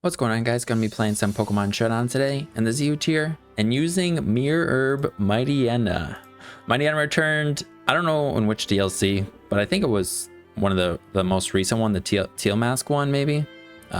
What's going on, guys? Gonna be playing some Pokemon Showdown today in the ZU tier and using Mirror Herb Mightyena. Mightyena returned, I don't know in which DLC, but I think it was one of the most recent one, the Teal Mask one, maybe.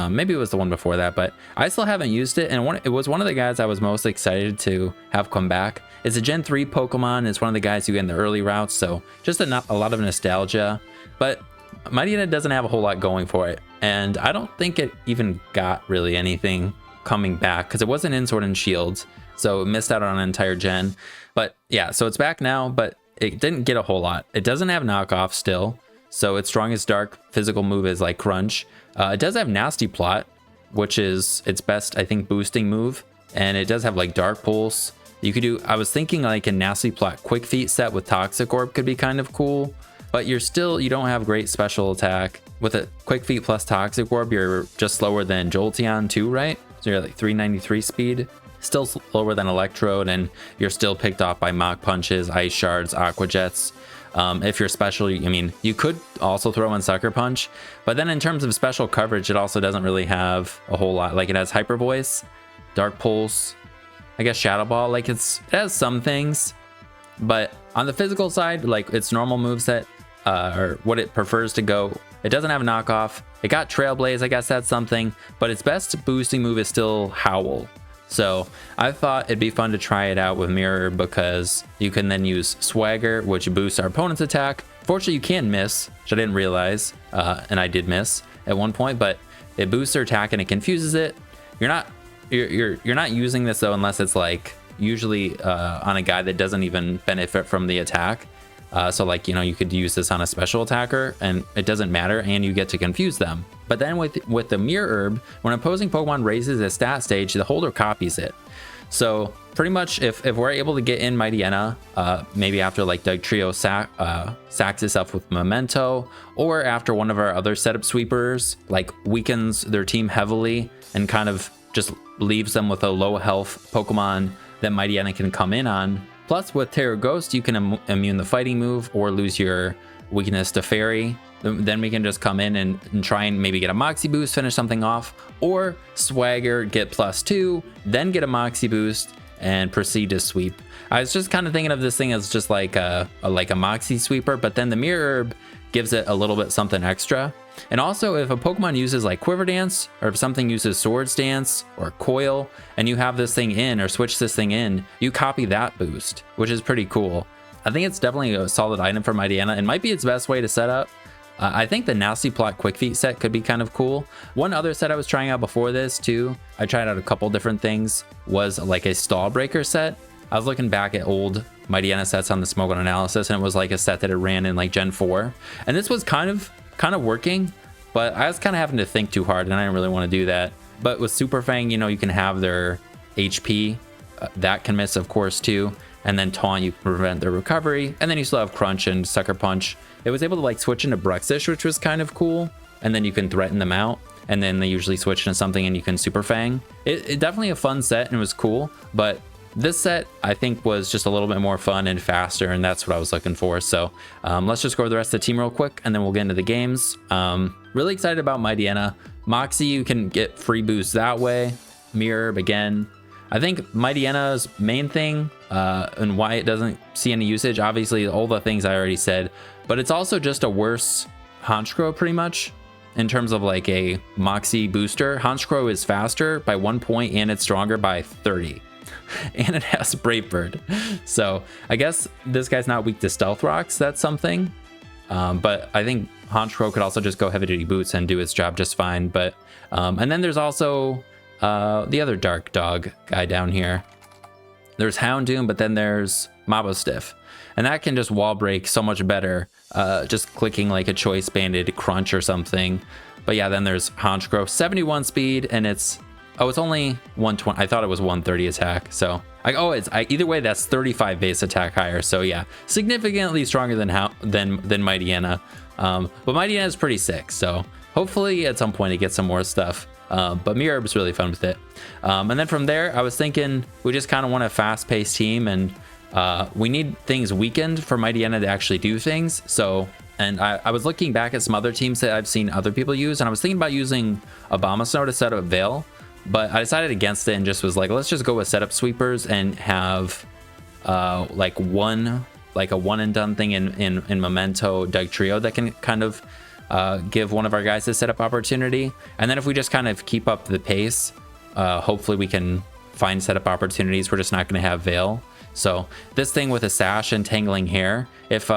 Maybe it was the one before that, but I still haven't used it, and it was one of the guys I was most excited to have come back. It's a Gen 3 Pokemon. It's one of the guys you get in the early routes, so just a lot of nostalgia. But Mightyena doesn't have a whole lot going for it, and I don't think it even got really anything coming back because it wasn't in Sword and Shield, so it missed out on an entire gen. But yeah, so it's back now, but it didn't get a whole lot. It doesn't have knockoff still, so its strongest dark physical move is like Crunch. It does have Nasty Plot, which is its best, I think, boosting move, and it does have like Dark Pulse. You could do, I was thinking like a Nasty Plot Quick Feet set with Toxic Orb could be kind of cool. But you don't have great special attack. With a Quick Feet plus Toxic Orb, you're just slower than Jolteon too, right? So you're at like 393 speed. Still slower than Electrode, and you're still picked off by Mach Punches, Ice Shards, Aqua Jets. If you're special, I mean, you could also throw in Sucker Punch. But then in terms of special coverage, it also doesn't really have a whole lot. Like it has Hyper Voice, Dark Pulse, I guess Shadow Ball. Like it has some things. But on the physical side, like its normal moveset, or what it prefers to go, it doesn't have a knockoff. It got Trailblaze, I guess that's something, but its best boosting move is still Howl. So I thought it'd be fun to try it out with Mirror because you can then use Swagger, which boosts our opponent's attack. Fortunately, you can miss, which I didn't realize, and I did miss at one point, but it boosts their attack and it confuses it. You're not using this though unless it's like usually on a guy that doesn't even benefit from the attack. So like, you could use this on a special attacker and it doesn't matter, and you get to confuse them. But then with the Mirror Herb, when an opposing Pokemon raises a stat stage, the holder copies it. So pretty much if we're able to get in Mightyena, maybe after like Dugtrio sacks itself with Memento, or after one of our other setup sweepers like weakens their team heavily and kind of just leaves them with a low health Pokemon that Mightyena can come in on. Plus, with Terror Ghost, you can immune the fighting move or lose your weakness to Fairy. Then we can just come in and try and maybe get a Moxie Boost, finish something off, or Swagger, get +2, then get a Moxie Boost and proceed to sweep. I was just kind of thinking of this thing as just like a Moxie Sweeper, but then the Mirror Herb gives it a little bit something extra. And also, if a Pokemon uses like Quiver Dance, or if something uses Swords Dance or Coil, and you have this thing in or switch this thing in, you copy that boost, which is pretty cool. I think it's definitely a solid item for Mightyena and might be its best way to set up. I think the Nasty Plot Quick Feet set could be kind of cool. One other set I was trying out before this too, I tried out a couple different things, was like a Stall Breaker set. I was looking back at old Mightyena sets on the Smogon Analysis, and it was like a set that it ran in like Gen 4. And this was kind of working, but I was kind of having to think too hard, and I didn't really want to do that. But with Super Fang, you can have their HP. That can miss, of course, too. And then Taunt, you can prevent their recovery. And then you still have Crunch and Sucker Punch. It was able to like switch into Bruxish, which was kind of cool. And then you can threaten them out. And then they usually switch into something and you can Super Fang. It definitely a fun set and it was cool. But this set, I think, was just a little bit more fun and faster, and that's what I was looking for. So let's just go over the rest of the team real quick, and then we'll get into the games. Really excited about Mightyena. Moxie, you can get free boosts that way. Mirror Herb again. I think Mightyena's main thing and why it doesn't see any usage, obviously all the things I already said, but it's also just a worse Honchkrow pretty much in terms of like a Moxie booster. Honchkrow is faster by 1 point and it's stronger by 30. And it has Brave Bird. So I guess this guy's not weak to Stealth Rocks. That's something. But I think Honchkrow could also just go Heavy Duty Boots and do its job just fine. But and then there's also the other Dark Dog guy down here. There's Houndoom, but then there's Mabostiff. And that can just wall break so much better. Just clicking like a Choice Banded Crunch or something. But yeah, then there's Honchkrow, 71 speed, and it's only 120. I thought it was 130 attack. So either way, that's 35 base attack higher. So yeah, significantly stronger than Mightyena. But Mightyena is pretty sick. So hopefully at some point it gets some more stuff. But Mirror Herb is really fun with it. And then from there, I was thinking we just kind of want a fast-paced team, and we need things weakened for Mightyena to actually do things. So And I was looking back at some other teams that I've seen other people use, and I was thinking about using Abomasnow to set up Veil. but I decided against it and just was like, let's just go with setup sweepers and have like a one and done thing in Memento Dugtrio that can kind of give one of our guys a setup opportunity. And then if we just kind of keep up the pace, hopefully we can find setup opportunities. We're just not going to have Veil. So this thing with a sash and tangling hair, if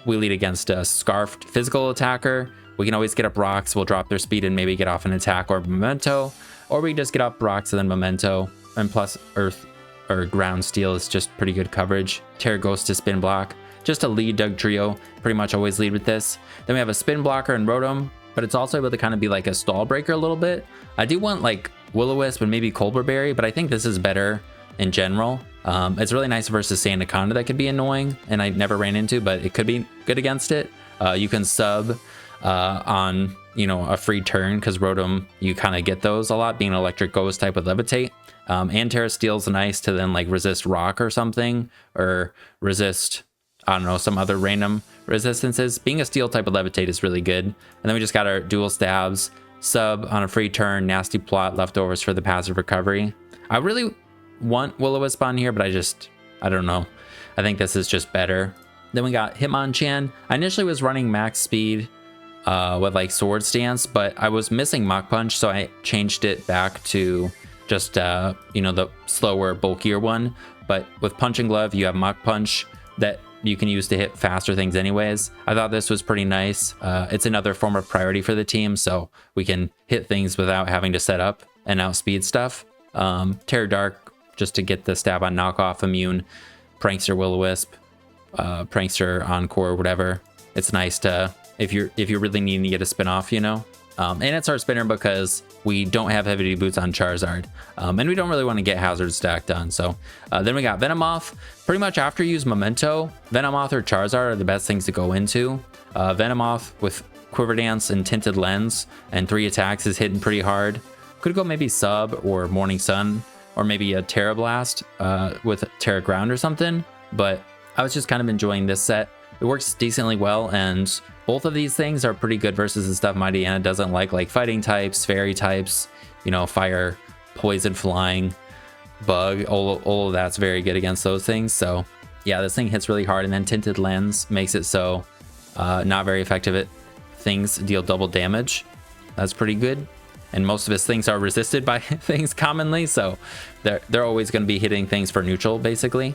we lead against a scarfed physical attacker, we can always get up rocks. We'll drop their speed and maybe get off an attack or Memento, or we just get up rocks and then Memento, and plus earth or ground steel is just pretty good coverage. Terra Ghost to spin block, just a lead Dugtrio, pretty much always lead with this. Then we have a spin blocker and Rotom, but it's also able to kind of be like a stall breaker a little bit. I do want like Will-O-Wisp and maybe Colbur Berry, but I think this is better in general. It's really nice versus Sandaconda that could be annoying and I never ran into, but it could be good against it. You can sub on, you know, a free turn because Rotom, you kind of get those a lot being an electric ghost type with levitate. And Terra Steel's nice to then like resist rock or something, or resist, I don't know, some other random resistances. Being a steel type of levitate is really good. And then we just got our dual stabs, sub on a free turn, nasty plot, leftovers for the passive recovery. I really want Will-O-Wisp on here, but I don't know. I think this is just better. Then we got Hitmonchan. I initially was running max speed with like Sword Stance, but I was missing Mach Punch, so I changed it back to just, you know, the slower, bulkier one. But with Punching Glove, you have Mach Punch that you can use to hit faster things anyways. I thought this was pretty nice. It's another form of priority for the team, so we can hit things without having to set up and outspeed stuff. Terra Dark, just to get the stab on knockoff, immune, Prankster Will-O-Wisp, Prankster Encore, whatever. It's nice to, if you're really needing to get a spin off, you know. And it's our spinner because we don't have heavy duty boots on Charizard, and we don't really want to get Hazard stack done. So then we got Venomoth. Pretty much after you use Memento, Venomoth or Charizard are the best things to go into. Venomoth with Quiver Dance and Tinted Lens and 3 attacks is hitting pretty hard. Could go maybe Sub or Morning Sun, or maybe a Terra Blast with Terra Ground or something. But I was just kind of enjoying this set. It works decently well, and both of these things are pretty good versus the stuff Mightyena doesn't like fighting types, fairy types, you know, fire, poison, flying, bug, all of that's very good against those things. So yeah, this thing hits really hard, and then Tinted Lens makes it so not very effective at things deal double damage. That's pretty good. And most of his things are resisted by things commonly, so they're always going to be hitting things for neutral, basically.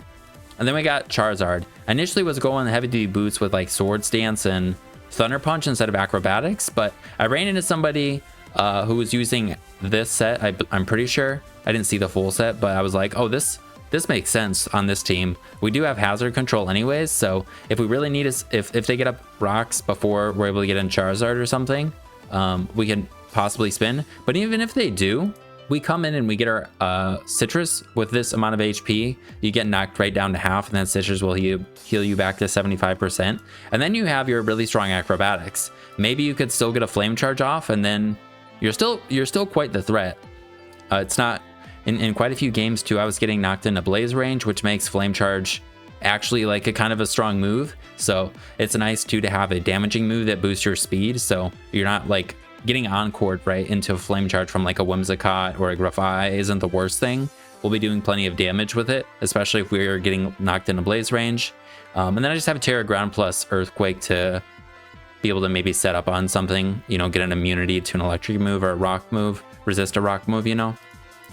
And then we got Charizard. I initially was going heavy duty boots with like Sword Stance and Thunder Punch instead of acrobatics, but I ran into somebody who was using this set. I'm pretty sure. I didn't see the full set, but I was like, oh, this makes sense on this team. We do have hazard control anyways, so if we really need if they get up rocks before we're able to get in Charizard or something, we can possibly spin. But even if they do, we come in and we get our Citrus with this amount of HP. You get knocked right down to half, and then Citrus will heal you back to 75%. And then you have your really strong acrobatics. Maybe you could still get a flame charge off, and then you're still quite the threat. It's not in quite a few games too. I was getting knocked into Blaze range, which makes flame charge actually like a kind of a strong move. So it's nice too to have a damaging move that boosts your speed, so you're not like getting encored right into a flame charge from like a Whimsicott or a Grafai isn't the worst thing. We'll be doing plenty of damage with it, especially if we're getting knocked into Blaze range. And then I just have Terra Ground plus Earthquake to be able to maybe set up on something, you know, get an immunity to an electric move or a rock move, resist a rock move, you know.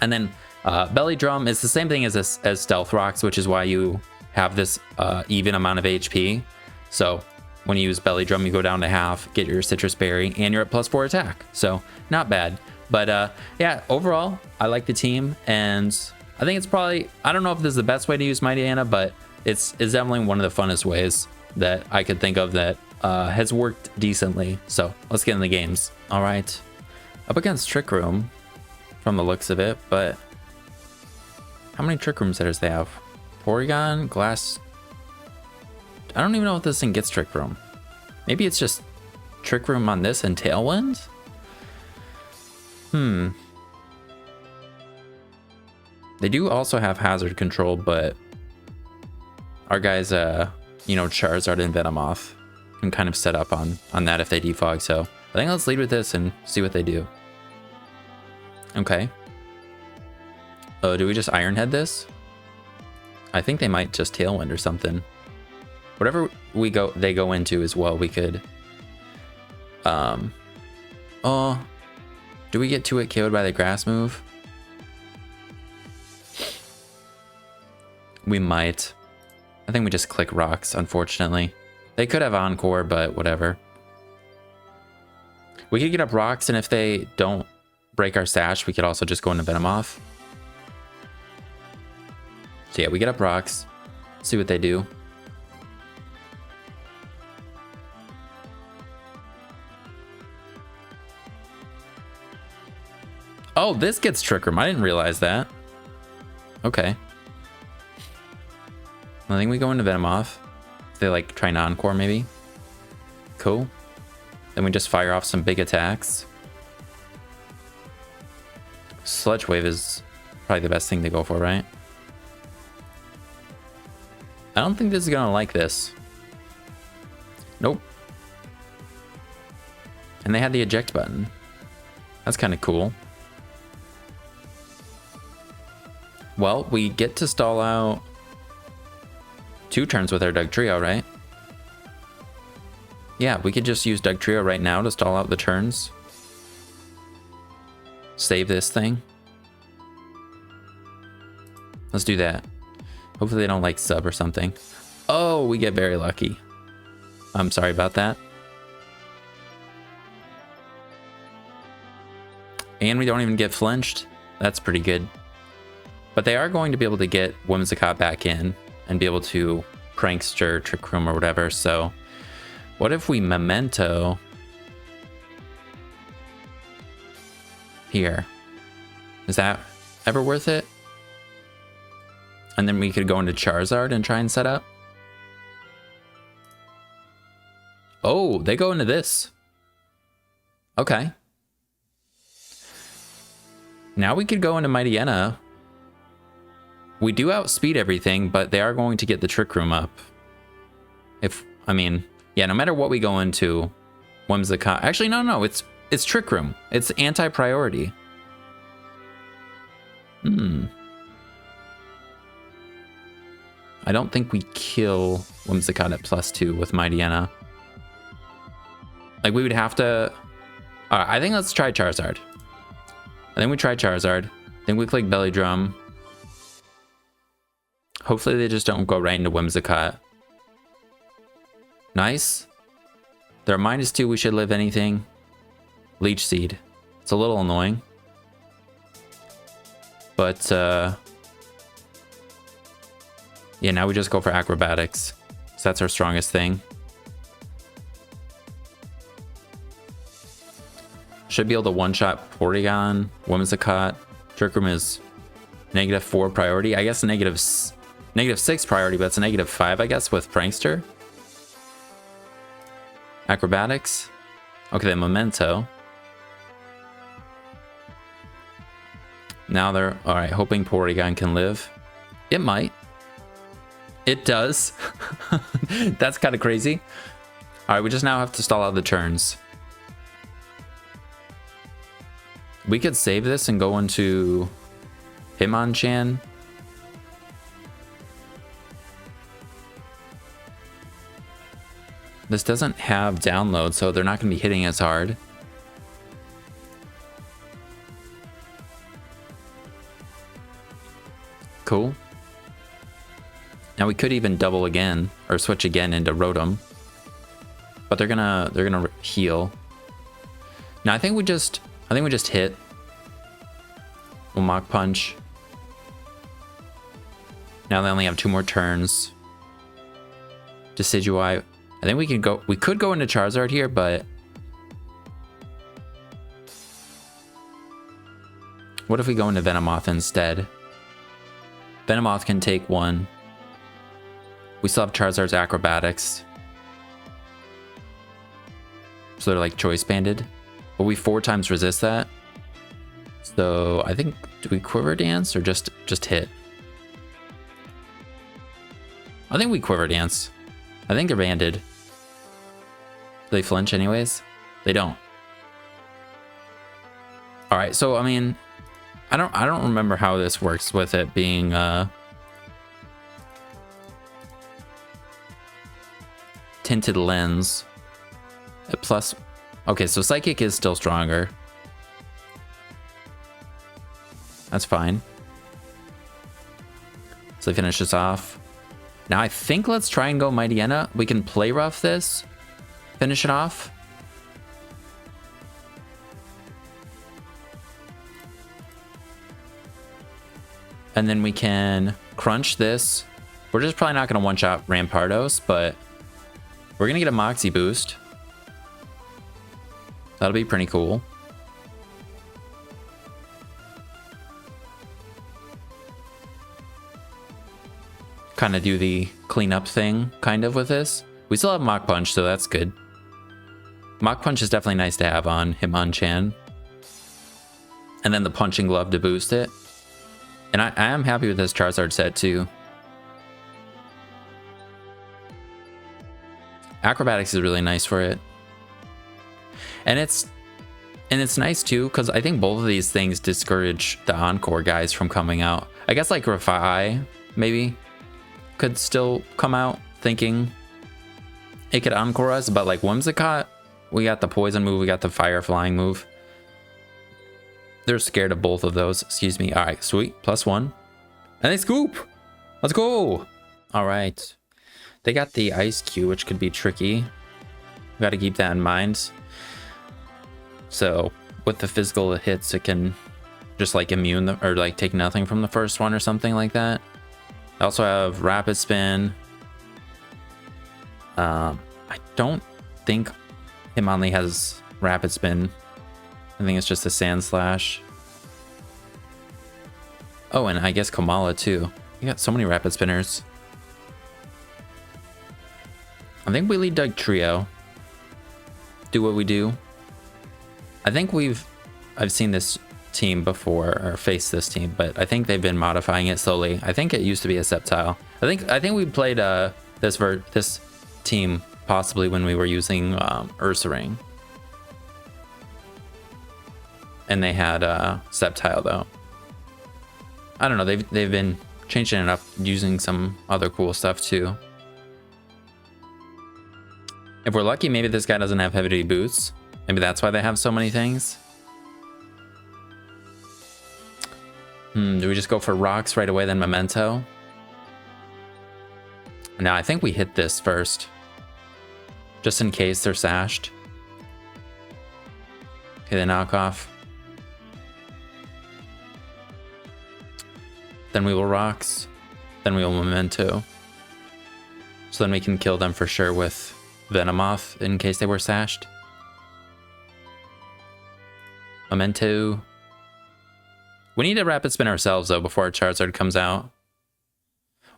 And then Belly Drum is the same thing as Stealth Rocks, which is why you have this even amount of HP. So when you use Belly Drum, you go down to half, get your Citrus Berry, and you're at +4 attack. So not bad. But yeah, overall, I like the team, and I think it's probably, I don't know if this is the best way to use Mightyena, but it's definitely one of the funnest ways that I could think of that has worked decently. So let's get in the games. All right, up against Trick Room from the looks of it, but how many Trick Room setters they have? Porygon, Glass. I don't even know if this thing gets Trick Room. Maybe it's just Trick Room on this and Tailwind? They do also have Hazard Control, but our guys, you know, Charizard and Venomoth can kind of set up on that if they defog. So I think let's lead with this and see what they do. Okay. Oh, do we just Iron Head this? I think they might just Tailwind or something. Whatever they go into as well, we could. Oh, do we get 2-hit KO'd by the grass move? We might. I think we just click rocks, unfortunately. They could have Encore, but whatever. We could get up rocks, and if they don't break our sash, we could also just go into Venomoth. So yeah, we get up rocks, see what they do. Oh, this gets Trick Room. I didn't realize that. Okay. I think we go into Venomoth. They like try to Encore maybe. Cool. Then we just fire off some big attacks. Sludge Wave is probably the best thing to go for, right? I don't think this is gonna like this. Nope. And they had the eject button. That's kind of cool. Well, we get to stall out 2 turns with our Dugtrio, right? Yeah, we could just use Dugtrio right now to stall out the turns. Save this thing. Let's do that. Hopefully they don't like sub or something. Oh, we get very lucky. I'm sorry about that. And we don't even get flinched. That's pretty good. But they are going to be able to get Whimsicott back in and be able to Prankster, Trick Room, or whatever. So what if we Memento here? Is that ever worth it? And then we could go into Charizard and try and set up. Oh, they go into this. Okay. Now we could go into Mightyena. We do outspeed everything, but they are going to get the Trick Room up. I mean, yeah, no matter what we go into, Whimsicott. Actually, no, it's Trick Room. It's anti-priority. I don't think we kill Whimsicott at +2 with Mightyena. Like, we would have to... Alright, I think let's try Charizard. I think we try Charizard. Then we click Belly Drum. Hopefully they just don't go right into Whimsicott. Nice. They're -2, we should live anything. Leech Seed. It's a little annoying. But, yeah, now we just go for Acrobatics. So that's our strongest thing. Should be able to one-shot Porygon, Whimsicott. Trick Room is -4 priority. I guess -6 priority, but it's a -5, I guess, with Prankster. Acrobatics. Okay, then Memento. Now they're, alright, hoping Porygon can live. It might. It does. That's kind of crazy. Alright, we just now have to stall out the turns. We could save this and go into Hitmonchan. This doesn't have download, so they're not going to be hitting as hard. Cool. Now we could even double again or switch again into Rotom. But they're gonna heal. Now I think we just hit. We'll Mach Punch. Now they only have 2 more turns. Decidueye. I think we could go into Charizard here, but what if we go into Venomoth instead? Venomoth can take 1. We still have Charizard's Acrobatics. So they're like choice banded. But we 4 times resist that. So I think, do we Quiver Dance or just hit? I think we Quiver Dance. I think they're banded. Do they flinch anyways? They don't. Alright, so I mean, I don't remember how this works with it being tinted lens. Plus, okay, so psychic is still stronger. That's fine. So they finish this off. Now I think let's try and go Mightyena. We can play rough this, finish it off. And then we can crunch this. We're just probably not going to one-shot Rampardos, but we're going to get a Moxie boost. That'll be pretty cool. Kind of do the cleanup thing, kind of, with this. We still have Mach Punch, so that's good. Mach Punch is definitely nice to have on Hitmonchan. And then the Punching Glove to boost it. And I am happy with this Charizard set, too. Acrobatics is really nice for it. And it's nice, too, because I think both of these things discourage the Encore guys from coming out. I guess, like, Rafai, maybe, could still come out thinking it could Encore us. But, like, Whimsicott, we got the Poison move, we got the Fire Flying move. They're scared of both of those. Excuse me. All right, sweet. +1. And they scoop. Let's go. All right. They got the Ice Cube, which could be tricky. We got to keep that in mind. So with the physical hits, it can just like immune them or like take nothing from the first one or something like that. I also have Rapid Spin. I don't think Hitmonlee has Rapid Spin. I think it's just a Sand Slash. Oh, and I guess Kamala too. You got so many Rapid Spinners. I think we lead Doug Trio. Do what we do. I think I've seen this team before, or faced this team, but I think they've been modifying it slowly. I think it used to be a Sceptile. I think we played this team possibly when we were using Ursaring. And they had Sceptile though. I don't know, they've been changing it up, using some other cool stuff too. If we're lucky, maybe this guy doesn't have heavy duty boots. Maybe that's why they have so many things. Do we just go for rocks right away, then Memento? Now I think we hit this first, just in case they're sashed. Okay, the knockoff. Then we will rocks. Then we will Memento. So then we can kill them for sure with Venomoth in case they were sashed. Memento. We need to Rapid Spin ourselves though before our Charizard comes out.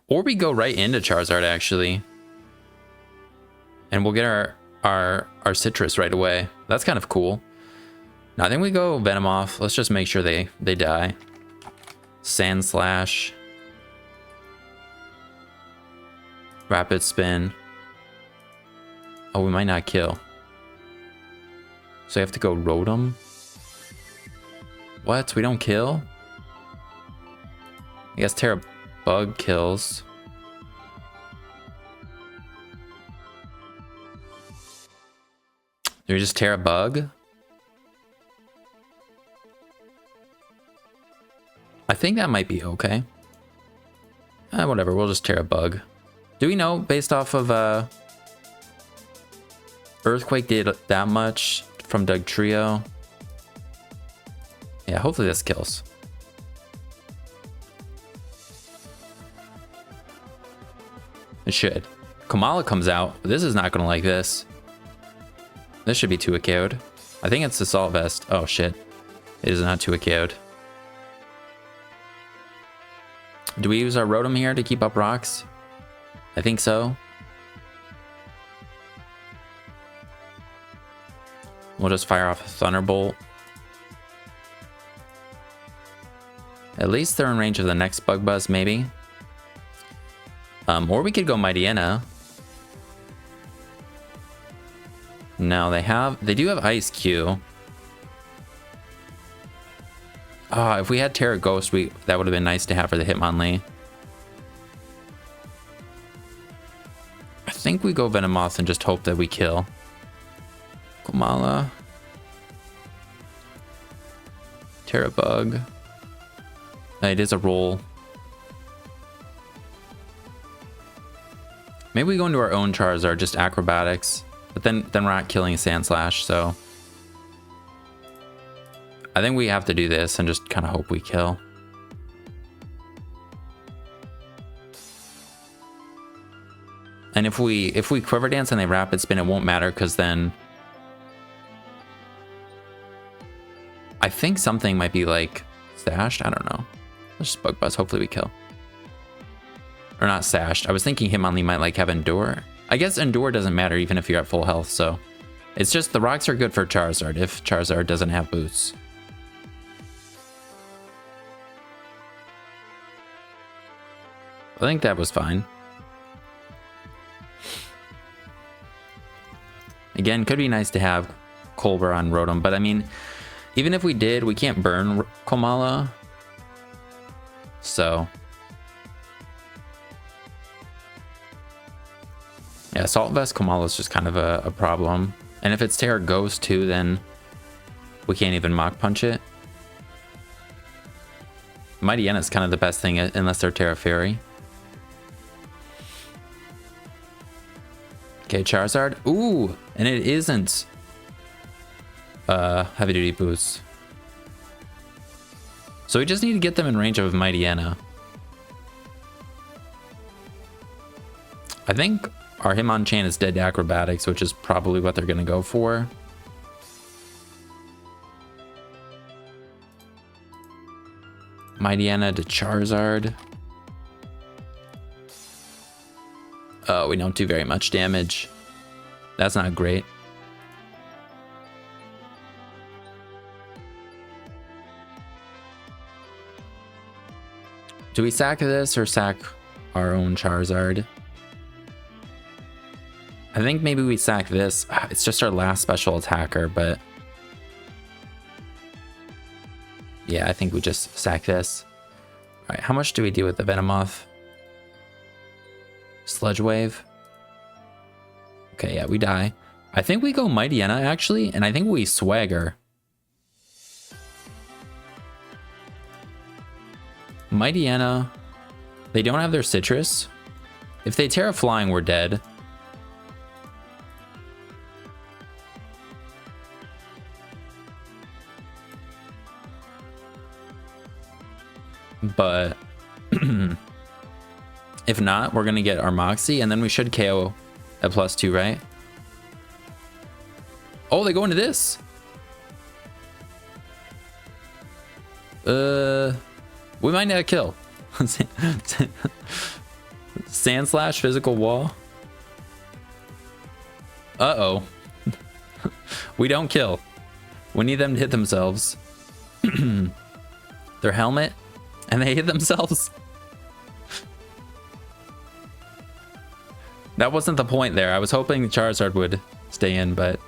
Or we go right into Charizard actually. And we'll get our Citrus right away. That's kind of cool. Now I think we go Venomoth. Let's just make sure they die. Sand Slash. Rapid Spin. Oh, we might not kill. So we have to go Rotom. What? We don't kill? I guess Terra Bug kills. Do we just Terra Bug? I think that might be okay. Whatever, we'll just Terra Bug. Do we know, based off of Earthquake did that much from Doug Trio? Yeah, hopefully this kills. It should. Kamala comes out. This is not going to like this. This should be 2 KO'd. I think it's Assault Vest. Oh shit. It is not 2 KO'd. Do we use our Rotom here to keep up rocks? I think so. We'll just fire off a Thunderbolt. At least they're in range of the next Bug Buzz, maybe. Or we could go Mightyena. No, they do have Ice Q. If we had Terra Ghost, that would have been nice to have for the Hitmonlee. I think we go Venomoth and just hope that we kill. Komala. Terra Bug. It is a roll. Maybe we go into our own Charizard, just acrobatics. But then we're not killing Sandslash, so I think we have to do this and just kind of hope we kill. And if we Quiver Dance and they Rapid Spin, it won't matter because then I think something might be like stashed. I don't know. Let's just Bug Buzz. Hopefully we kill. Or not stashed. I was thinking Hitmonlee might like have Endure. I guess Endure doesn't matter even if you're at full health, so it's just the rocks are good for Charizard if Charizard doesn't have boosts. I think that was fine. Again, could be nice to have Colbur on Rotom, but I mean, even if we did, we can't burn Komala. So yeah, Assault Vest Komala is just kind of a problem. And if it's Terra Ghost too, then we can't even Mach Punch it. Mightyena is kind of the best thing unless they're Terra Fairy. Okay, Charizard. Ooh, and it isn't heavy duty boost. So we just need to get them in range of Mightyena. I think our Hitmonchan is dead to acrobatics, which is probably what they're gonna go for. Mightyena to Charizard. Oh, we don't do very much damage. That's not great. Do we sack this or sack our own Charizard? I think maybe we sack this. It's just our last special attacker, but yeah, I think we just sack this. All right, how much do we do with the Venomoth? Sludge Wave. Okay, yeah, we die. I think we go Mightyena actually, and I think we Swagger. Mightyena, they don't have their Citrus. If they Terra Flying, we're dead. But if not, we're gonna get our Moxie, and then we should KO at +2, right? Oh, they go into this. We might not kill. Sandslash, physical wall. Uh-oh. We don't kill. We need them to hit themselves. Their helmet, and they hit themselves. That wasn't the point there. I was hoping Charizard would stay in, but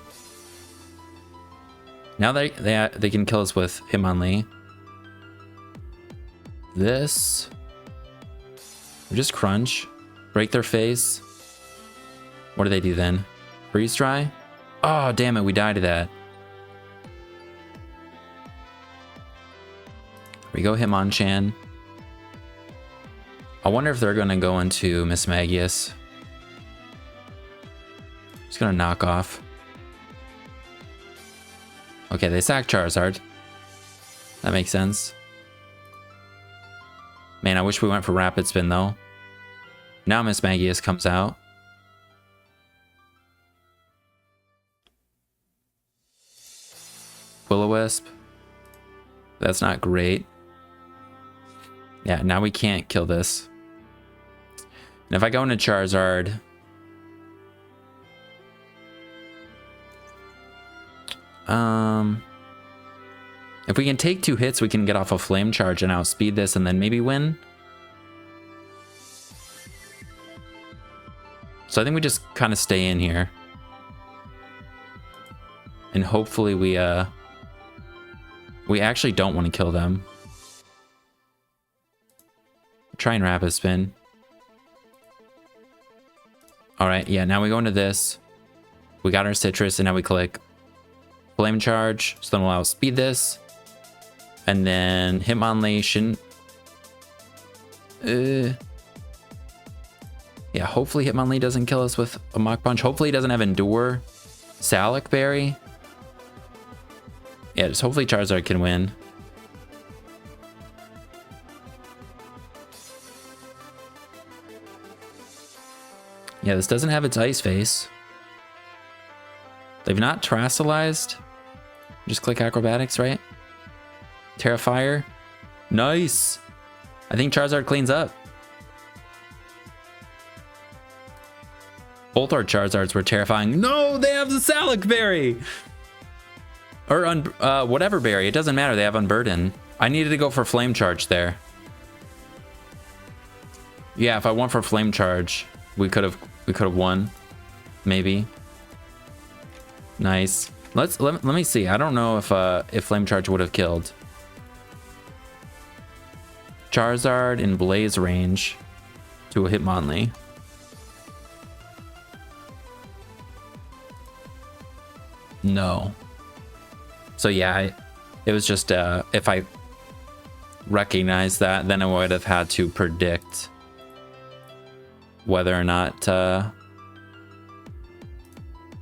now they can kill us with Hitmonlee. This. We just crunch. Break their face. What do they do then? Freeze Dry? Oh, damn it. We died to that. We go Hitmonchan. I wonder if they're going to go into Miss Magius. Just going to knock off. Okay, they sack Charizard. That makes sense. Man, I wish we went for Rapid Spin, though. Now Miss Magius comes out. Will-O-Wisp. That's not great. Yeah, now we can't kill this. And if I go into Charizard... if we can take 2 hits, we can get off a Flame Charge and outspeed this and then maybe win. So I think we just kind of stay in here. And hopefully we actually don't want to kill them. try and rapid spin. All right, yeah, now we go into this. We got our citrus, and now we click flame charge. So then we'll allow speed this. And then Hitmonlee shouldn't... yeah, hopefully Hitmonlee doesn't kill us with a Mach Punch. Hopefully he doesn't have Endure. Salic Berry. Yeah, just hopefully Charizard can win. Yeah, this doesn't have its Ice Face. They've not Terastallized. Just click Acrobatics, right? Terrafire. Nice! I think Charizard cleans up. Both our Charizards were terrifying. No, they have the Salic Berry! Or whatever berry, it doesn't matter, they have Unburden. I needed to go for Flame Charge there. Yeah, if I went for Flame Charge, we could have won. Maybe. Nice. Let me see. I don't know if Flame Charge would have killed. Charizard in Blaze range to a Hitmonlee. No. So yeah, it was just if I recognized that, then I would have had to predict whether or not damn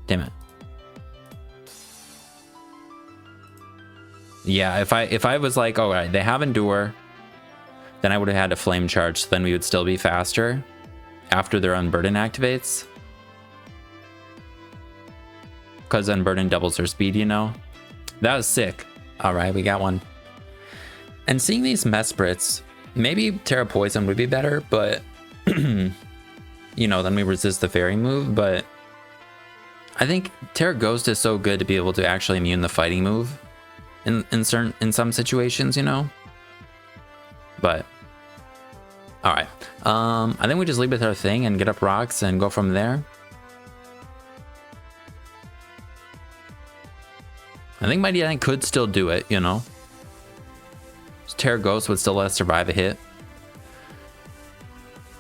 it. Yeah, if I was like, all right, they have Endure, then I would have had to Flame Charge, so then we would still be faster after their Unburden activates. Because Unburden doubles their speed, you know? That was sick. All right, we got one. And seeing these Mesprits, maybe Terra Poison would be better, but you know, then we resist the fairy move. But I think Terra Ghost is so good to be able to actually immune the fighting move in some situations, you know. But all right, I think we just leave with our thing and get up rocks and go from there. I think Mightyena could still do it, you know. Terra Ghost would still let us survive a hit.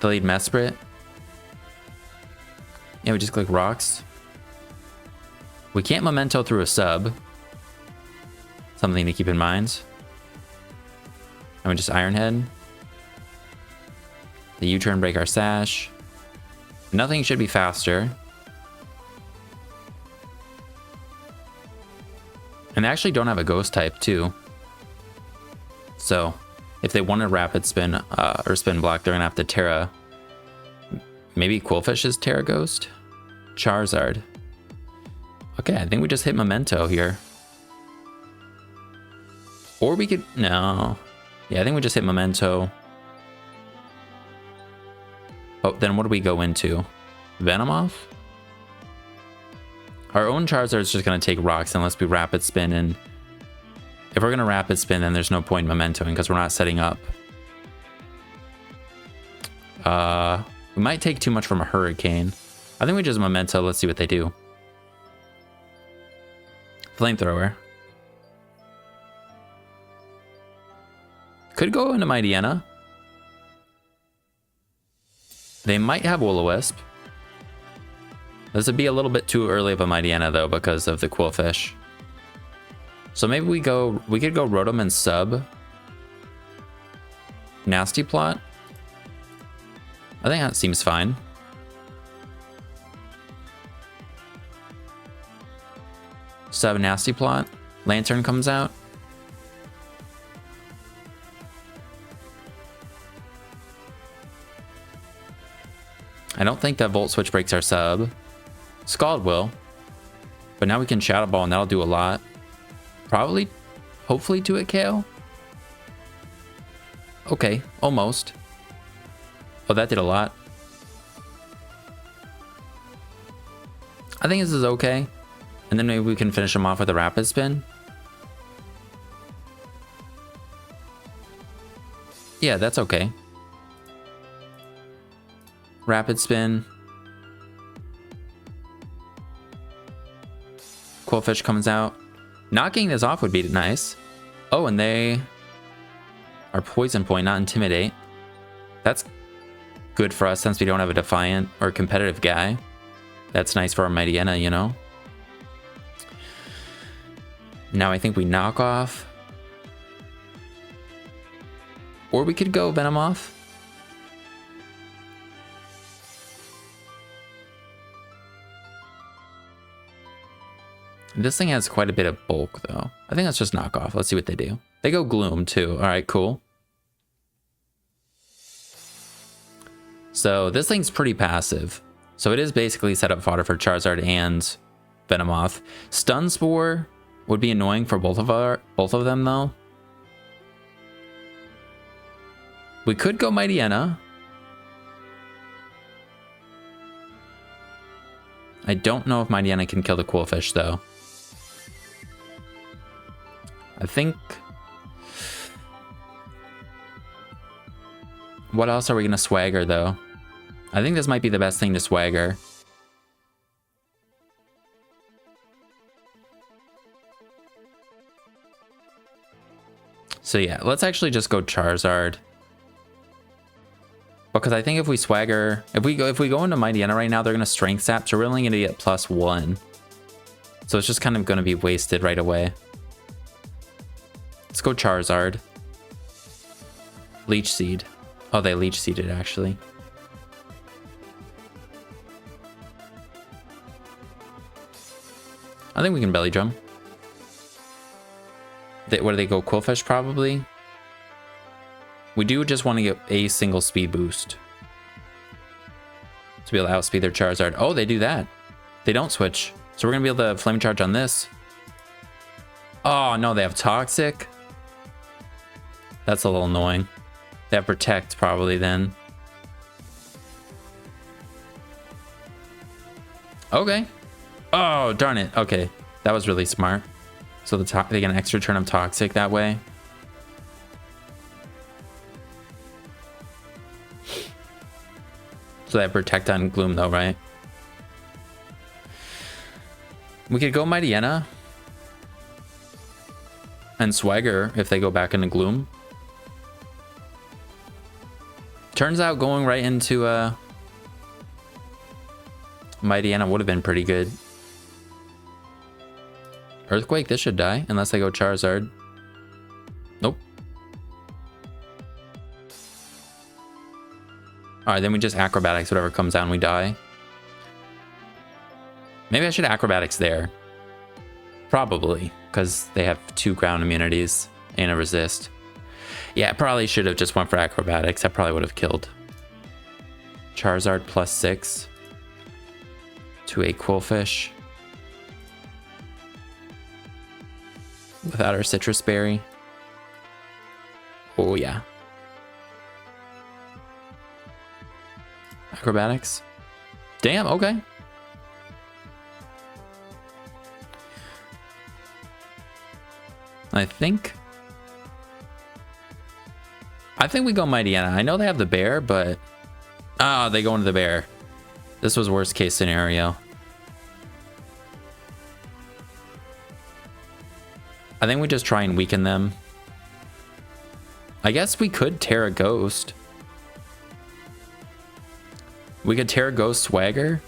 The lead Mesprit. Yeah, we just click rocks. We can't Memento through a sub. Something to keep in mind. And we just Iron Head. The U-turn, break our sash. Nothing should be faster. And they actually don't have a ghost type too. So if they want to rapid spin or spin block, they're gonna have to Terra. Maybe Quillfish is Terra Ghost? Charizard. Okay, I think we just hit Memento here. Or we could, no. Yeah, I think we just hit Memento. Oh, then what do we go into? Venomoth? Our own Charizard is just going to take rocks unless we rapid spin, and if we're going to rapid spin, then there's no point in Mementoing because we're not setting up. We might take too much from a Hurricane. I think we just Memento. Let's see what they do. Flamethrower. Could go into Mightyena. They might have Will-O-Wisp. This would be a little bit too early of a Mightyena though because of the Quillfish. So maybe we could go Rotom and sub. Nasty Plot. I think that seems fine. Sub Nasty Plot. Lantern comes out. I don't think that Volt Switch breaks our sub. Scald will. But now we can Shadow Ball and that'll do a lot. Probably, hopefully do it KO. Okay, almost. Oh, that did a lot. I think this is okay. And then maybe we can finish him off with a Rapid Spin. Yeah, that's okay. Rapid Spin. Quillfish comes out. Knocking this off would be nice. Oh, and they are Poison Point, not Intimidate. That's good for us since we don't have a Defiant or competitive guy. That's nice for our Mightyena, you know? Now I think we knock off. Or we could go Venomoth. This thing has quite a bit of bulk, though. I think that's just knockoff. Let's see what they do. They go Gloom, too. All right, cool. So this thing's pretty passive. So it is basically set up fodder for Charizard and Venomoth. Stun Spore would be annoying for both of them, though. We could go Mightyena. I don't know if Mightyena can kill the Qwilfish, though. I think... What else are we going to swagger, though? I think this might be the best thing to swagger. So yeah, let's actually just go Charizard. Because I think if we swagger... If we go into Mightyena right now, they're going to Strength Sap, so we're only going to get +1. So it's just kind of going to be wasted right away. Let's go Charizard. Leech Seed. Oh, they Leech Seeded, actually. I think we can Belly Drum. What do they go? Qwilfish, probably? We do just want to get a single speed boost to be able to outspeed their Charizard. Oh, they do that. They don't switch. So we're going to be able to Flame Charge on this. Oh, no, they have Toxic. That's a little annoying. They have Protect, probably, then. Okay. Oh, darn it. Okay. That was really smart. So they get an extra turn of Toxic that way. So they have Protect on Gloom, though, right? We could go Mightyena. And Swagger if they go back into Gloom. Turns out going right into Mightyena would have been pretty good. Earthquake, this should die, unless I go Charizard. Nope. Alright, then we just Acrobatics, whatever comes down, we die. Maybe I should Acrobatics there. Probably, because they have 2 ground immunities and a resist. Yeah, I probably should have just went for Acrobatics. I probably would have killed. Charizard +6 to a Qwilfish. Without our Citrus Berry. Oh, yeah. Acrobatics. Damn, okay. I think we go Mightyena. I know they have the bear, but... Ah, they go into the bear. This was worst case scenario. I think we just try and weaken them. I guess we could Terra Ghost. We could Terra Ghost Swagger.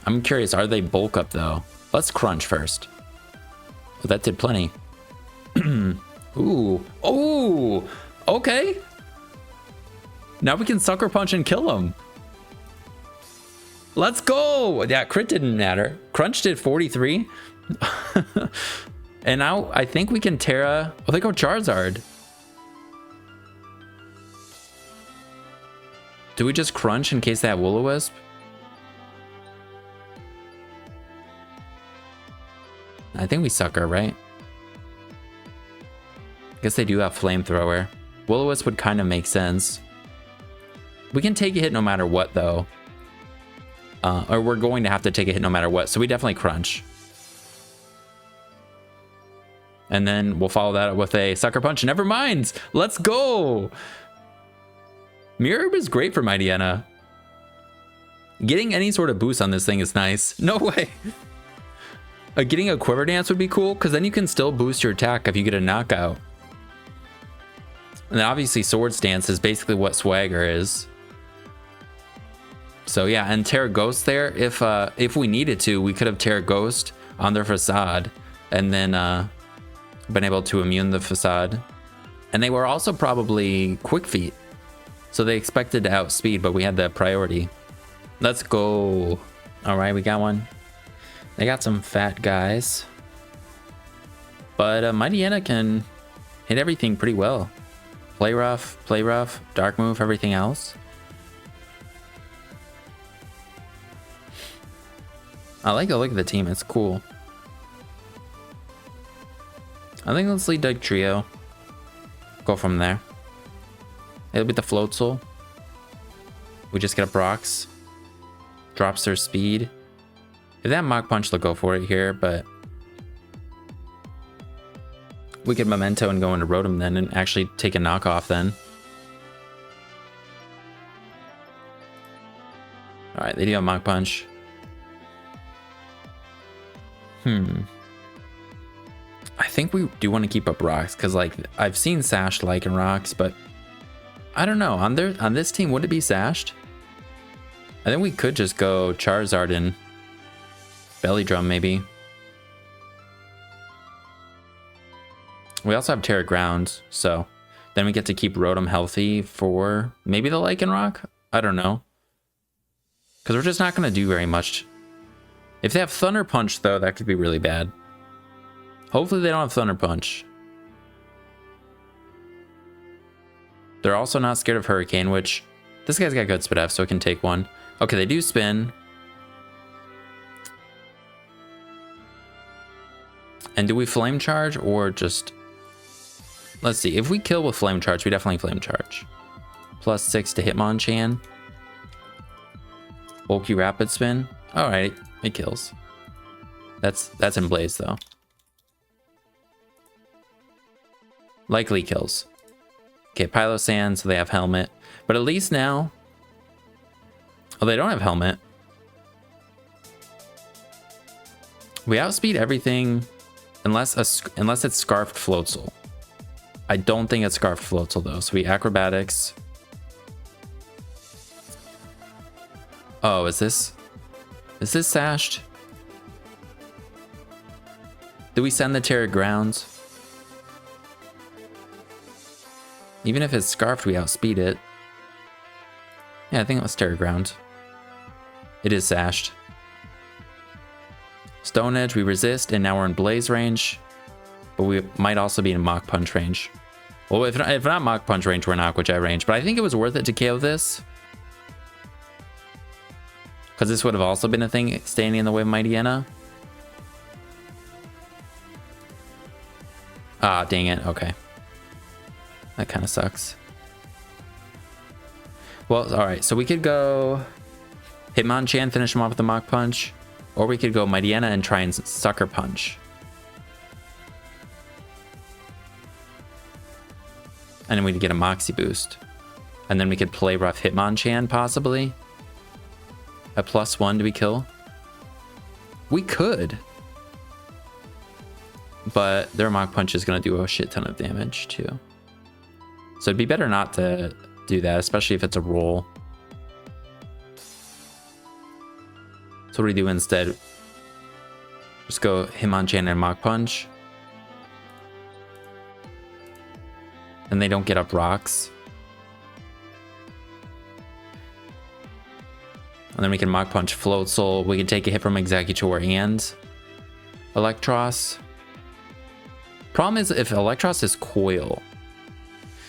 I'm curious, are they bulk up though? Let's Crunch first. Oh, that did plenty. Ooh. Oh, okay. Now we can Sucker Punch and kill him. Let's go. Yeah, crit didn't matter. Crunch did 43. And now I think we can Terra. Oh, they go Charizard. Do we just Crunch in case they have Will-O-Wisp? I think we Sucker, right? Guess they do have Flamethrower. Will-O-Wisp would kind of make sense. We can take a hit no matter what, though. Or we're going to have to take a hit no matter what. So we definitely Crunch. And then we'll follow that up with a Sucker Punch. Never mind. Let's go. Mirror Herb is great for Mightyena. Getting any sort of boost on this thing is nice. No way. Getting a Quiver Dance would be cool, because then you can still boost your attack if you get a knockout. And then obviously Sword Stance is basically what Swagger is. So yeah, and Terra Ghost there, if we needed to, we could have Terra Ghost on their Facade and then been able to immune the Facade. And they were also probably Quick Feet. So they expected to outspeed, but we had the priority. Let's go. All right, we got one. They got some fat guys. But Mightyena can hit everything pretty well. Play rough, dark move, everything else. I like the look of the team, it's cool. I think let's lead Doug Trio. Go from there. It'll be the Float Soul. We just get a Brox. Drops their speed. If they have Mach Punch, they'll go for it here, but we could Memento and go into Rotom then and actually take a knockoff then. Alright, they do have Mach Punch. I think we do want to keep up rocks because, like, I've seen Sashed Lycanrocs, but I don't know. On this team, would it be Sashed? I think we could just go Charizard and Belly Drum, maybe. We also have Terra Ground, so then we get to keep Rotom healthy for maybe the Lycanroc? I don't know. Because we're just not going to do very much. If they have Thunder Punch, though, that could be really bad. Hopefully they don't have Thunder Punch. They're also not scared of Hurricane, which this guy's got good Spit F, so it can take one. Okay, they do spin. And do we Flame Charge or just... Let's see. If we kill with Flame Charge, we definitely Flame Charge. +6 to Hitmonchan. Bulky Rapid Spin. Alright, it kills. That's in Blaze, though. Likely kills. Okay, Pylosand, so they have Helmet. But at least now... Oh, they don't have Helmet. We outspeed everything unless it's Scarfed Floatzel. I don't think it's Scarfed Floatzel, though. So we Acrobatics. Oh, is this Sashed? Do we send the Terra Grounds? Even if it's Scarfed, we outspeed it. Yeah, I think it was Terra Ground. It is Sashed. Stone Edge, we resist, and now we're in Blaze range. But we might also be in Mach Punch range. Well, if not Mach Punch range, we're in Aqua Jet range. But I think it was worth it to KO this. Because this would have also been a thing standing in the way of Mightyena. Ah, dang it. Okay. That kind of sucks. Well, alright. So we could go Hitmonchan, finish him off with the Mach Punch. Or we could go Mightyena and try and Sucker Punch. And then we'd get a Moxie boost. And then we could play rough Hitmonchan, possibly. At +1, do we kill? We could. But their Mach Punch is going to do a shit ton of damage, too. So it'd be better not to do that, especially if it's a roll. So what do we do instead? Just go Hitmonchan and Mach Punch. And they don't get up rocks. And then we can Mach Punch Floatzel. We can take a hit from Exeggutor and Electros. Problem is if Electros is Coil.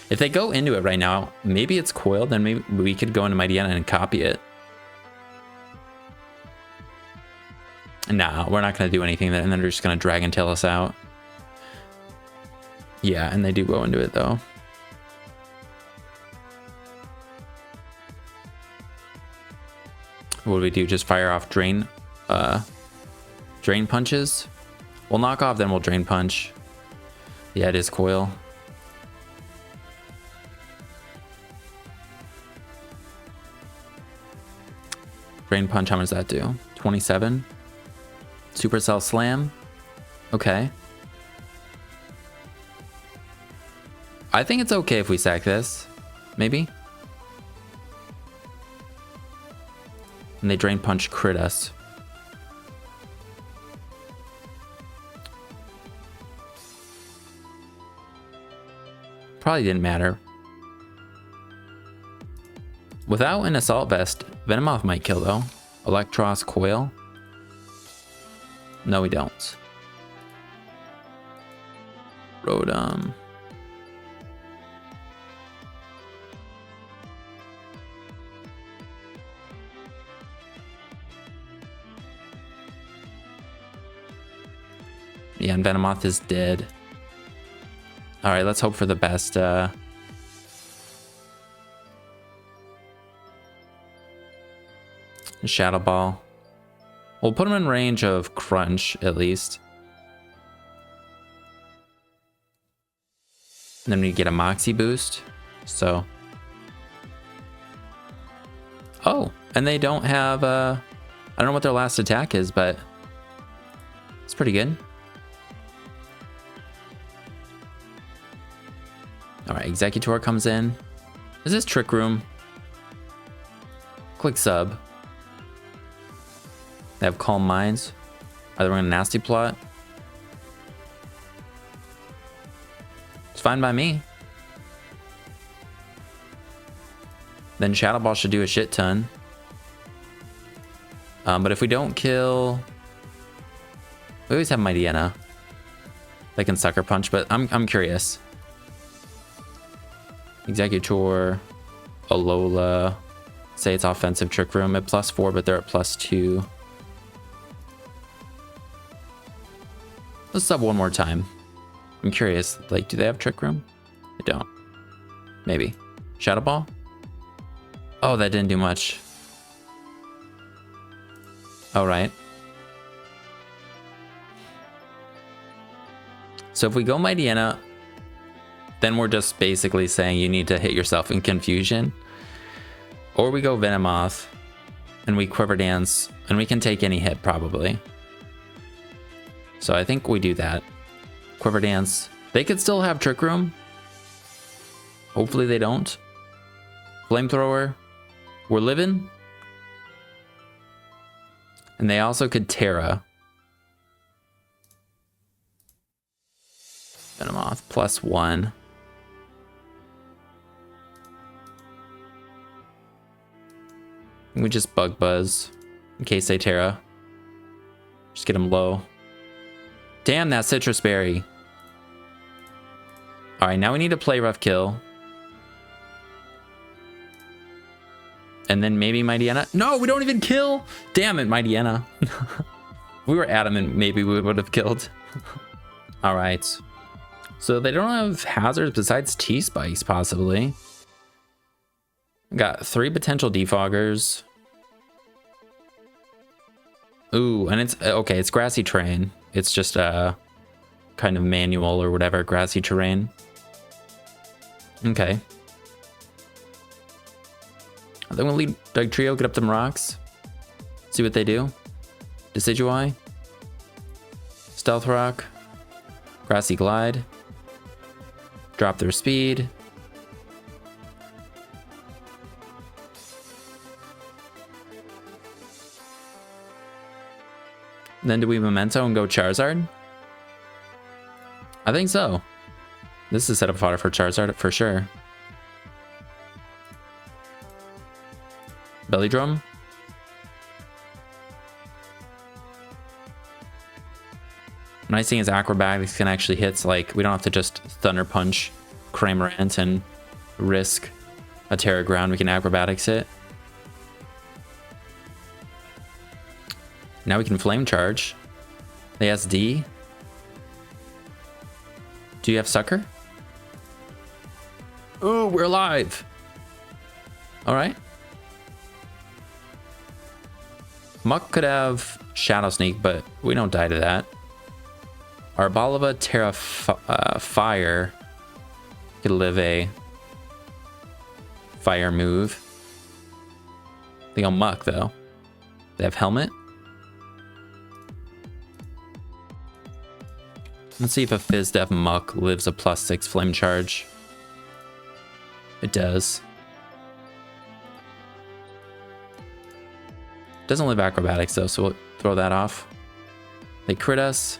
If they go into it right now, maybe it's Coil, then maybe we could go into Mightyena and copy it. Nah, we're not going to do anything then, and then they're just going to Dragon Tail us out. Yeah, and they do go into it though. What do we do? Just fire off Drain Punches? We'll knock off, then we'll Drain Punch. Yeah, it is Coil. Drain Punch, how much does that do? 27? Supercell Slam? Okay. I think it's okay if we sack this. Maybe. And they Drain Punch crit us. Probably didn't matter. Without an Assault Vest, Venomoth might kill though. Electros Coil. No, we don't. Rotom. Yeah, and Venomoth is dead. Alright, let's hope for the best. Shadow Ball. We'll put him in range of Crunch, at least. And then we get a Moxie boost. So. Oh, and they don't have, I don't know what their last attack is, but it's pretty good. Alright, Executor comes in. Is this Trick Room? Click sub. They have Calm Minds. Are they running a Nasty Plot? It's fine by me. Then Shadow Ball should do a shit ton. But if we don't kill... We always have Mightyena. They can Sucker Punch, but I'm curious. Executor, Alola. Say it's offensive Trick Room at +4, but they're at +2. Let's sub one more time. I'm curious, like, do they have Trick Room? They don't. Maybe. Shadow Ball? Oh, that didn't do much. All right. So if we go Mightyena, then we're just basically saying you need to hit yourself in confusion. Or we go Venomoth, and we Quiver Dance, and we can take any hit probably. So I think we do that. Quiver Dance. They could still have Trick Room. Hopefully they don't. Flamethrower. We're living. And they also could Terra. Venomoth +1. We just Bug Buzz in case they Terra. Just get them low. Damn, that Citrus Berry. Alright, now we need to play Rough Kill. And then maybe Mightyena. No, we don't even kill! Damn it, Mightyena. We were adamant maybe we would have killed. Alright. So they don't have hazards besides T-Spikes, possibly. Got 3 potential defoggers. Ooh, and it's okay, it's grassy terrain. It's just a kind of manual or whatever, grassy terrain. Okay. Then we'll lead Doug Trio, get up them rocks. See what they do. Decidueye. Stealth Rock. Grassy Glide. Drop their speed. Then do we Memento and go Charizard? I think so. This is set up fodder for Charizard for sure. Belly Drum. Nice thing is acrobatics can actually hit, like, we don't have to just Thunder Punch Cramorant and risk a Terra Ground. We can acrobatics it. Now we can Flame Charge. The SD. Do you have Sucker? Ooh, we're alive. All right. Muck could have Shadow Sneak, but we don't die to that. Arboliva Terra Fire could live a fire move. They go Muck though. They have Helmet. Let's see if a Fizz Def Muck lives a +6 Flame Charge. It does. Doesn't live acrobatics though, so we'll throw that off. They crit us.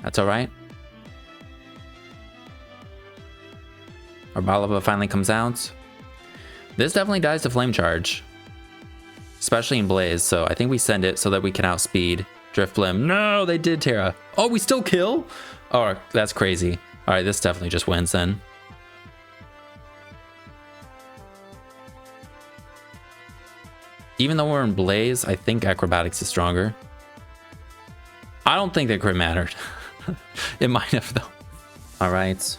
That's all right. Our Balava finally comes out. This definitely dies to Flame Charge, especially in Blaze, so I think we send it so that we can outspeed Drifblim. No, they did Terra. Oh, we still kill? Oh, that's crazy. All right, this definitely just wins then. Even though we're in Blaze, I think Acrobatics is stronger. I don't think that crit mattered. It might have though. All right.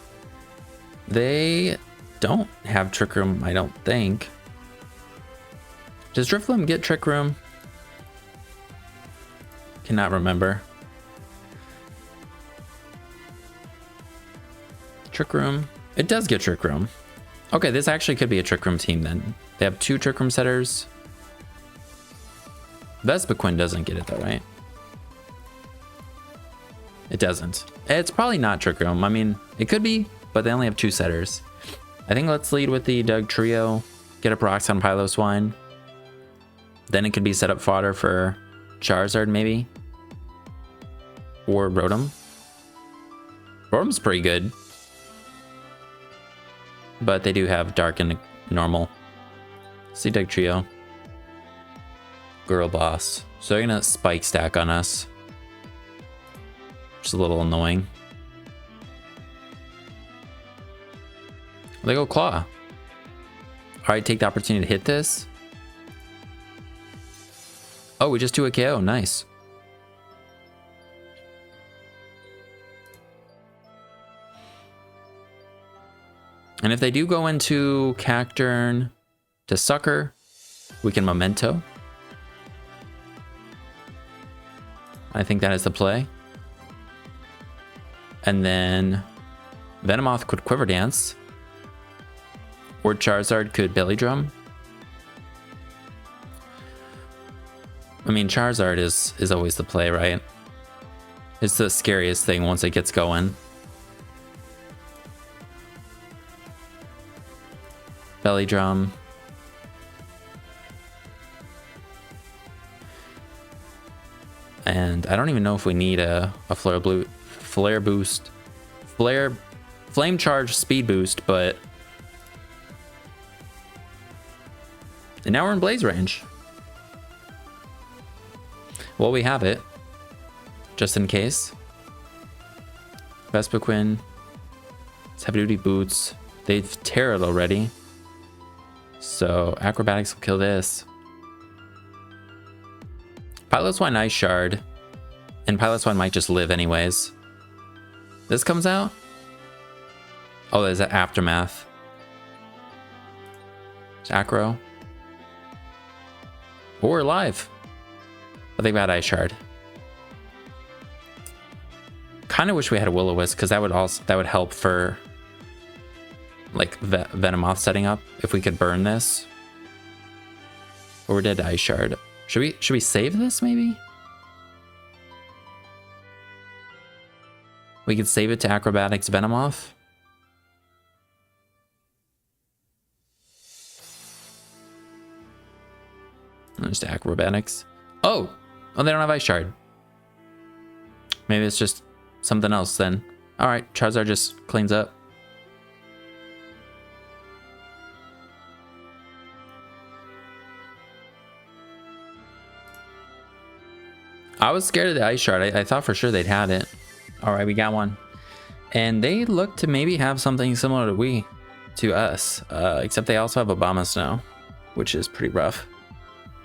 They don't have Trick Room, I don't think. Does Drifblim get Trick Room? Cannot remember. Trick Room. It does get Trick Room. Okay, this actually could be a Trick Room team then. They have 2 Trick Room setters. Vespiquen doesn't get it though, right? It doesn't. It's probably not Trick Room. I mean, it could be, but they only have 2 setters. I think let's lead with the Doug Trio. Get up rocks on Piloswine. Then it could be set up fodder for Charizard maybe. Or Rotom. Rotom's pretty good. But they do have Dark and Normal. See Doug Trio. Girl Boss. So they're gonna Spike Stack on us. Just a little annoying. They go Claw. Alright, take the opportunity to hit this. Oh, we just do a KO. Nice. And if they do go into Cacturn to Sucker, we can Memento. I think that is the play. And then Venomoth could Quiver Dance. Or Charizard could Belly Drum. I mean, Charizard is always the play, right? It's the scariest thing once it gets going. Belly Drum. And I don't even know if we need a Flare Boost. Flame Charge Speed Boost, but... And now we're in Blaze range. Well, we have it. Just in case. Vespiquen. It's Heavy Duty Boots. They've Terra'd already. So Acrobatics will kill this. Piloswine Ice Shard. And Piloswine might just live anyways. This comes out? Oh, there's an Aftermath. It's Acro. Oh, we're alive. I think we had Ice Shard. Kind of wish we had a Will-O-Wisp because that would help for like Venomoth setting up if we could burn this. Or we're dead to Ice Shard. Should we save this maybe? We could save it to Acrobatics Venomoth. Just Acrobatics. Oh, they don't have Ice Shard. Maybe it's just something else then. All right, Charizard just cleans up. I was scared of the Ice Shard. I thought for sure they'd had it. All right, we got one. And they look to maybe have something similar to us. Except they also have Obama now, which is pretty rough.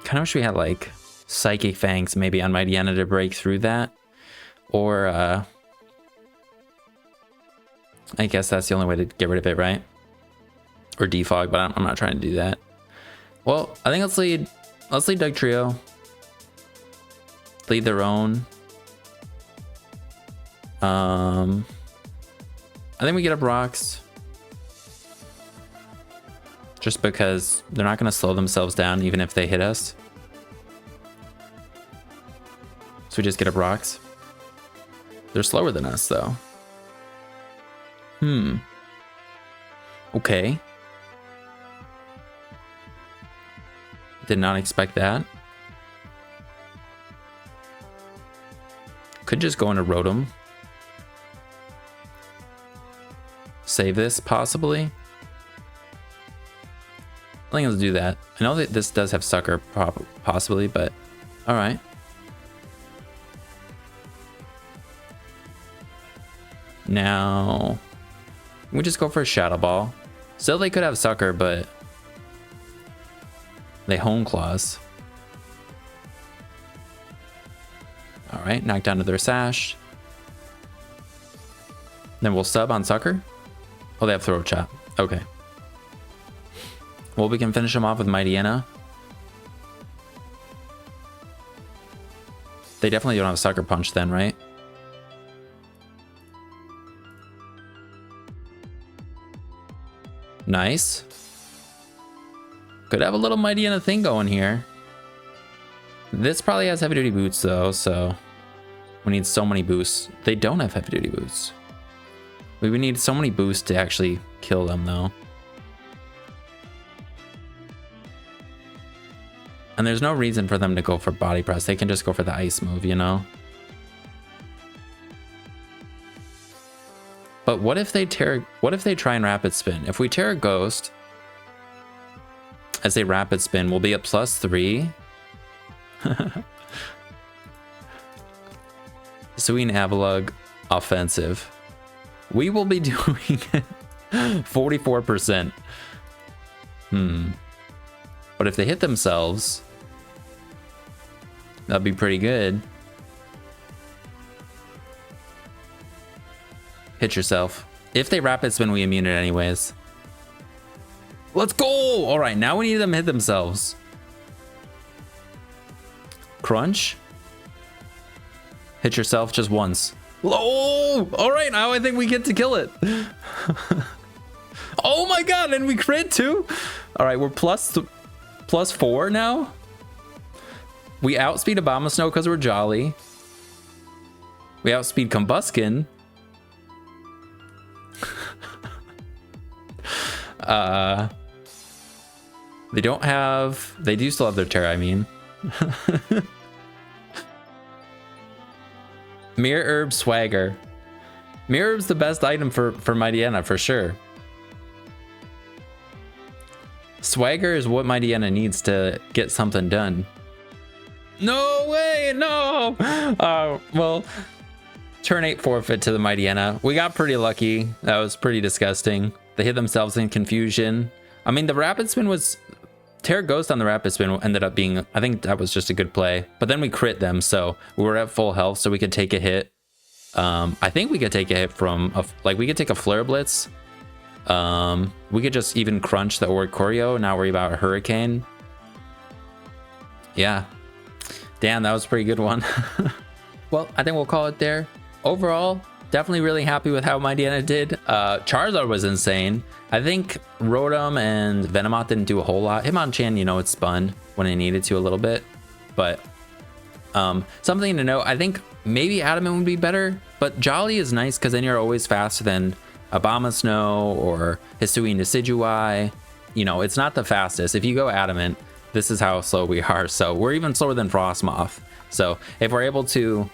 Kind of wish we had like Psychic Fangs maybe on Mightyena to break through that. Or I guess that's the only way to get rid of it, right? Or Defog, but I'm not trying to do that. Well, I think let's lead Doug Trio. Lead their own. I think we get up rocks. Just because they're not going to slow themselves down even if they hit us. So we just get up rocks. They're slower than us though. Okay. Did not expect that. Could just go into Rotom. Save this, possibly. I think let's do that. I know that this does have Sucker, possibly, but alright. Now, we just go for a Shadow Ball. Still, they could have Sucker, but they Hone Claws. Alright, knock down to their Sash. Then we'll sub on Sucker. Oh, they have Throat Chop. Okay. Well, we can finish them off with Mightyena. They definitely don't have Sucker Punch then, right? Nice. Could have a little Mightyena thing going here. This probably has heavy duty boots though, so we need so many boosts. They don't have heavy duty boots. We would need so many boosts to actually kill them though. And there's no reason for them to go for body press. They can just go for the ice move, you know? But what if they try and rapid spin? If we tear a ghost as a rapid spin, we'll be at +3. Swing Avalug offensive. We will be doing 44%. But if they hit themselves, that'd be pretty good. Hit yourself. If they rapid spin, we immune it anyways. Let's go! All right, now we need them to hit themselves. Crunch. Hit yourself just once. Oh! All right, now I think we get to kill it. Oh my god, and we crit too? All right, we're +4 now. We outspeed Abomasnow because we're jolly. We outspeed Combuskin. They don't have... They do still have their Terra, I mean. Mirror Herb Swagger. Mirror Herb's the best item for Mightyena, for sure. Swagger is what Mightyena needs to get something done. No way, no! Well, turn 8 forfeit to the Mightyena. We got pretty lucky. That was pretty disgusting. They hit themselves in confusion. I mean, the rapid spin was... Terra Ghost on the rapid spin ended up being... I think that was just a good play. But then we crit them, so we were at full health, so we could take a hit. I think we could take a hit from... we could take a Flare Blitz. We could just even crunch the Oricorio, not worry about a Hurricane. Yeah. Damn, that was a pretty good one. Well, I think we'll call it there. Overall, definitely really happy with how Mightyena did. Charizard was insane. I think Rotom and Venomoth didn't do a whole lot. Hitmonchan, you know, it spun when it needed to a little bit. But something to note, I think maybe Adamant would be better. But Jolly is nice because then you're always faster than Abomasnow or Hisuian Decidueye. You know, it's not the fastest. If you go Adamant, this is how slow we are. So we're even slower than Frostmoth. So if we're able to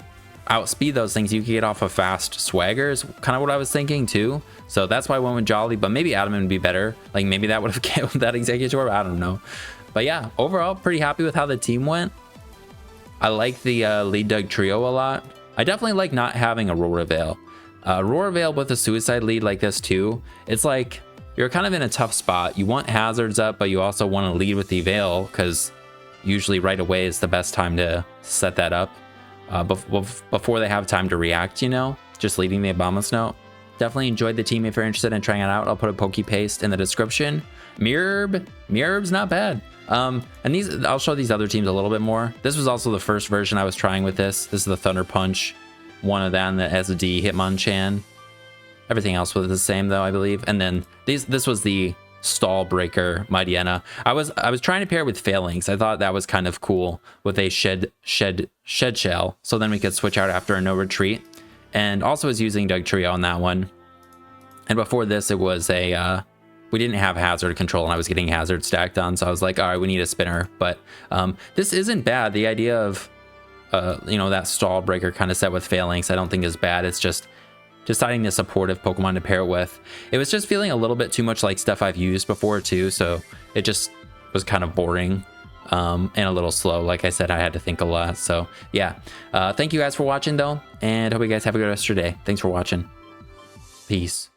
outspeed those things, you can get off a fast Swagger is kind of what I was thinking too. So that's why I went with Jolly, but maybe Adamant would be better. Like maybe that would have killed that Executor. I don't know. But yeah, overall, pretty happy with how the team went. I like the lead Doug trio a lot. I definitely like not having a Aurora Veil. Aurora Veil with a Suicide lead like this too. It's like you're kind of in a tough spot. You want hazards up, but you also want to lead with the Veil because usually right away is the best time to set that up. Before they have time to react, you know, just leading the Abomasnow. Definitely enjoyed the team. If you're interested in trying it out, I'll put a Poke Paste in the description. Mirror Herb's not bad. And these, I'll show these other teams a little bit more. This was also the first version I was trying with this. This is the Thunder Punch, one of them that has a D Hitmonchan. Everything else was the same though, I believe. And then this was the Stall Breaker Mightyena. I was trying to pair it with Phalanx. I thought that was kind of cool with a shed shell, so then we could switch out after a no retreat. And also was using Doug Trio on that one. And before this, it was a we didn't have hazard control and I was getting hazard stacked on. So I was like, all right, we need a spinner. But this isn't bad. The idea of, you know, that stall breaker kind of set with Phalanx, I don't think is bad. It's just deciding the supportive Pokemon to pair it with. It was just feeling a little bit too much like stuff I've used before too. So it just was kind of boring and a little slow. Like I said, I had to think a lot. So yeah, thank you guys for watching though. And hope you guys have a good rest of your day. Thanks for watching. Peace.